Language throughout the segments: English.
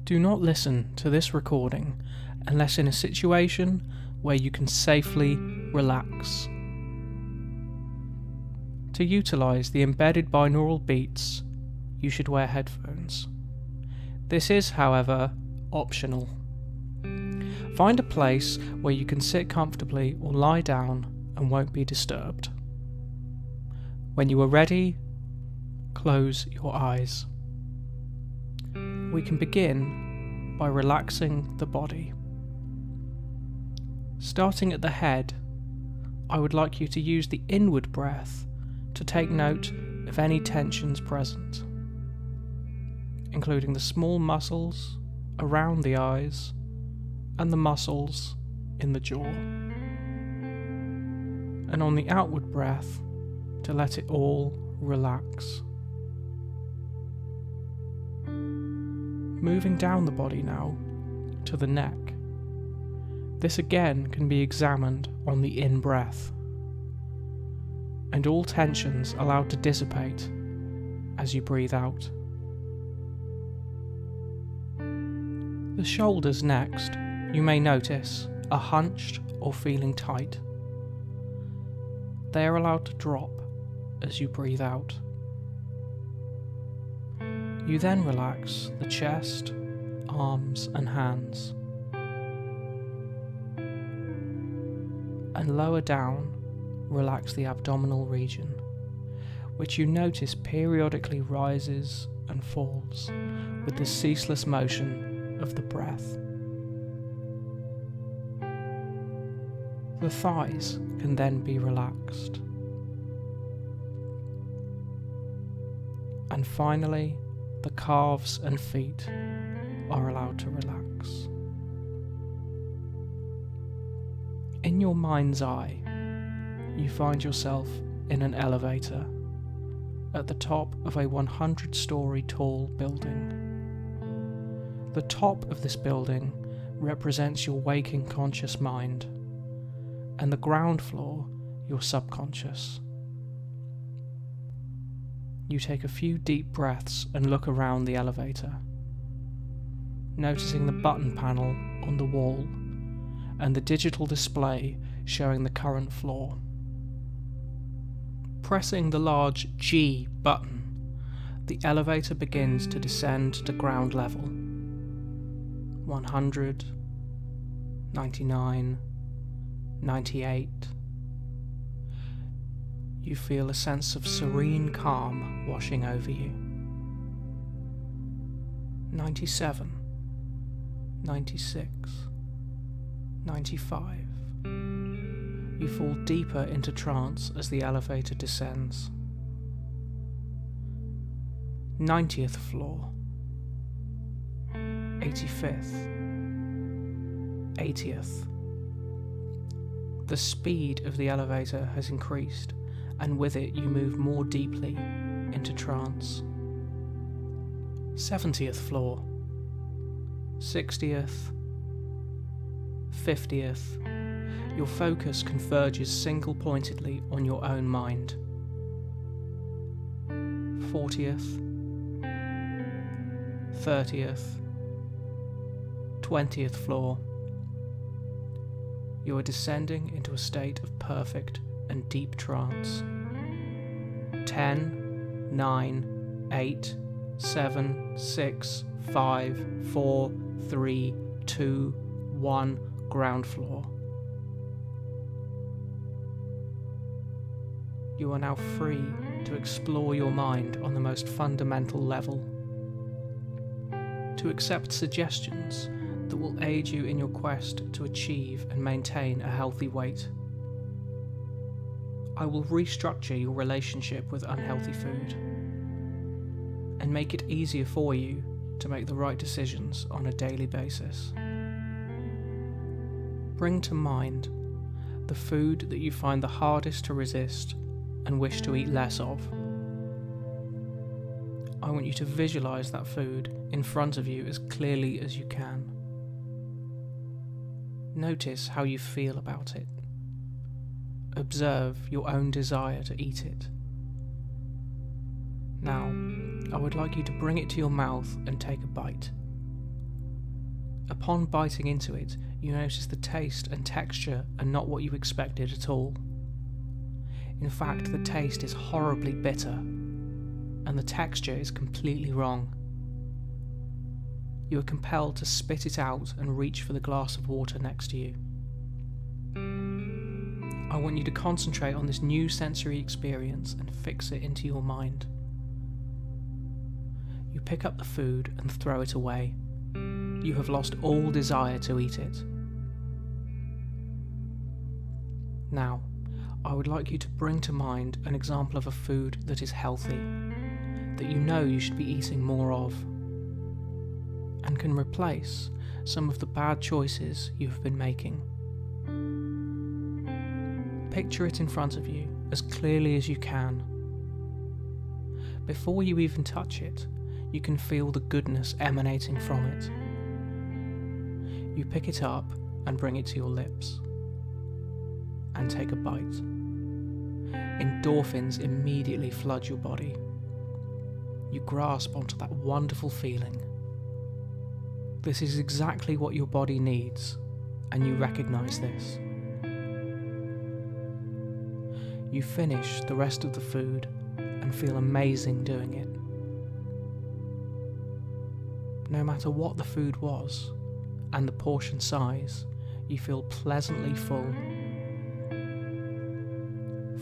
Do not listen to this recording unless in a situation where you can safely relax. To utilise the embedded binaural beats, you should wear headphones. This is, however, optional. Find a place where you can sit comfortably or lie down and won't be disturbed. When you are ready, close your eyes. We can begin by relaxing the body. Starting at the head, I would like you to use the inward breath to take note of any tensions present, including the small muscles around the eyes and the muscles in the jaw. And on the outward breath, to let it all relax. Moving down the body now to the neck. This again can be examined on the in-breath, and all tensions allowed to dissipate as you breathe out. The shoulders next, you may notice, are hunched or feeling tight. They are allowed to drop as you breathe out. You then relax the chest, arms and hands. And lower down, relax the abdominal region, which you notice periodically rises and falls with the ceaseless motion of the breath. The thighs can then be relaxed. And finally, the calves and feet are allowed to relax. In your mind's eye, you find yourself in an elevator at the top of a 100-story tall building. The top of this building represents your waking conscious mind, and the ground floor your subconscious. You take a few deep breaths and look around the elevator, noticing the button panel on the wall and the digital display showing the current floor. Pressing the large G button, the elevator begins to descend to ground level. 100, 99, 98. You feel a sense of serene calm washing over you. 97, 96, 95. You fall deeper into trance as the elevator descends. 90th floor, 85th, 80th. The speed of the elevator has increased, and with it you move more deeply into trance. 70th floor, 60th, 50th. Your focus converges single-pointedly on your own mind. 40th, 30th, 20th floor. You are descending into a state of perfect and deep trance. 10, 9, 8, 7, 6, 5, 4, 3, 2, 1, ground floor. You are now free to explore your mind on the most fundamental level, to accept suggestions that will aid you in your quest to achieve and maintain a healthy weight. I will restructure your relationship with unhealthy food and make it easier for you to make the right decisions on a daily basis. Bring to mind the food that you find the hardest to resist and wish to eat less of. I want you to visualize that food in front of you as clearly as you can. Notice how you feel about it. Observe your own desire to eat it. Now, I would like you to bring it to your mouth and take a bite. Upon biting into it, you notice the taste and texture are not what you expected at all. In fact, the taste is horribly bitter, and the texture is completely wrong. You are compelled to spit it out and reach for the glass of water next to you. I want you to concentrate on this new sensory experience and fix it into your mind. You pick up the food and throw it away. You have lost all desire to eat it. Now, I would like you to bring to mind an example of a food that is healthy, that you know you should be eating more of, and can replace some of the bad choices you have been making. Picture it in front of you as clearly as you can. Before you even touch it, you can feel the goodness emanating from it. You pick it up and bring it to your lips, and take a bite. Endorphins immediately flood your body. You grasp onto that wonderful feeling. This is exactly what your body needs, and you recognise this. You finish the rest of the food and feel amazing doing it. No matter what the food was, and the portion size, you feel pleasantly full.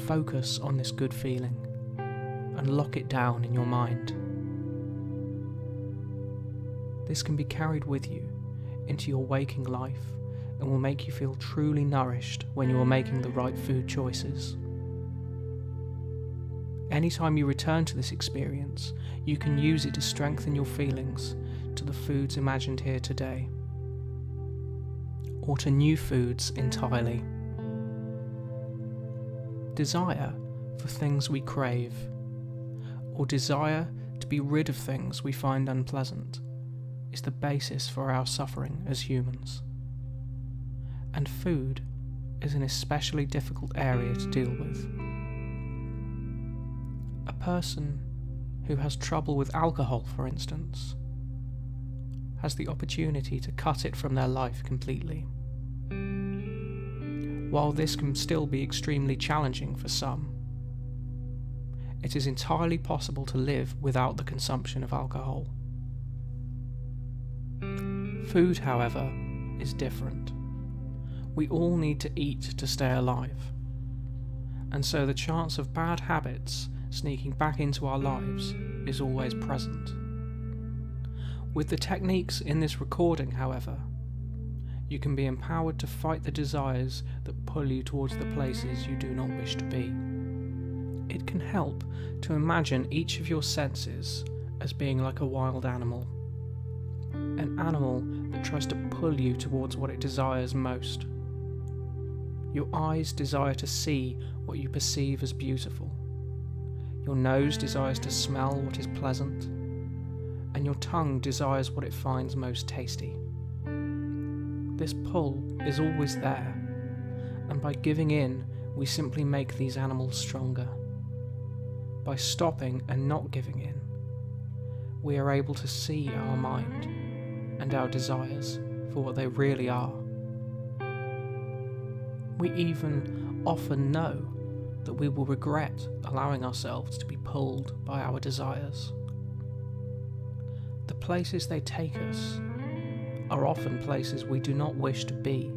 Focus on this good feeling and lock it down in your mind. This can be carried with you into your waking life and will make you feel truly nourished when you are making the right food choices. Anytime you return to this experience, you can use it to strengthen your feelings to the foods imagined here today, or to new foods entirely. Desire for things we crave, or desire to be rid of things we find unpleasant, is the basis for our suffering as humans. And food is an especially difficult area to deal with. A person who has trouble with alcohol, for instance, has the opportunity to cut it from their life completely. While this can still be extremely challenging for some, it is entirely possible to live without the consumption of alcohol. Food, however, is different. We all need to eat to stay alive, and so the chance of bad habits sneaking back into our lives is always present. With the techniques in this recording, however, you can be empowered to fight the desires that pull you towards the places you do not wish to be. It can help to imagine each of your senses as being like a wild animal. An animal that tries to pull you towards what it desires most. Your eyes desire to see what you perceive as beautiful. Your nose desires to smell what is pleasant, and your tongue desires what it finds most tasty. This pull is always there, and by giving in, we simply make these animals stronger. By stopping and not giving in, we are able to see our mind and our desires for what they really are. We even often know that we will regret allowing ourselves to be pulled by our desires. The places they take us are often places we do not wish to be,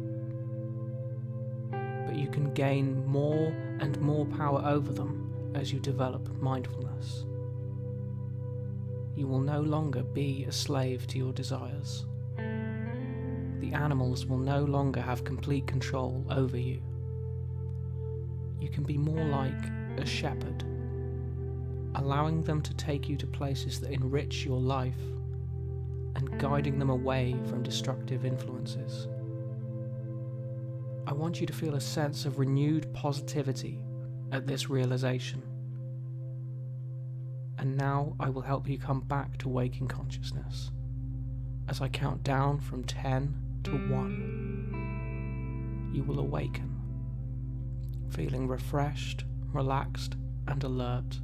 but you can gain more and more power over them as you develop mindfulness. You will no longer be a slave to your desires. The animals will no longer have complete control over you. You can be more like a shepherd, allowing them to take you to places that enrich your life and guiding them away from destructive influences. I want you to feel a sense of renewed positivity at this realization. And now I will help you come back to waking consciousness as I count down from 10 to 1. You will awaken, feeling refreshed, relaxed, and alert,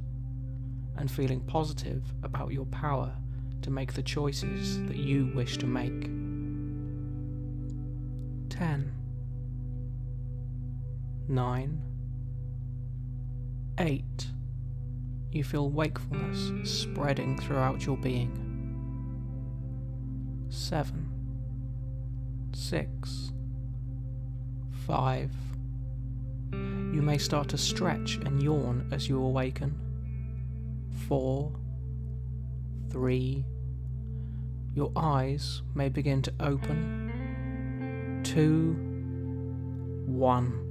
and feeling positive about your power to make the choices that you wish to make. 10, 9, 8. You feel wakefulness spreading throughout your being. 7, 6, 5. You may start to stretch and yawn as you awaken. 4, 3. Your eyes may begin to open. 2, 1.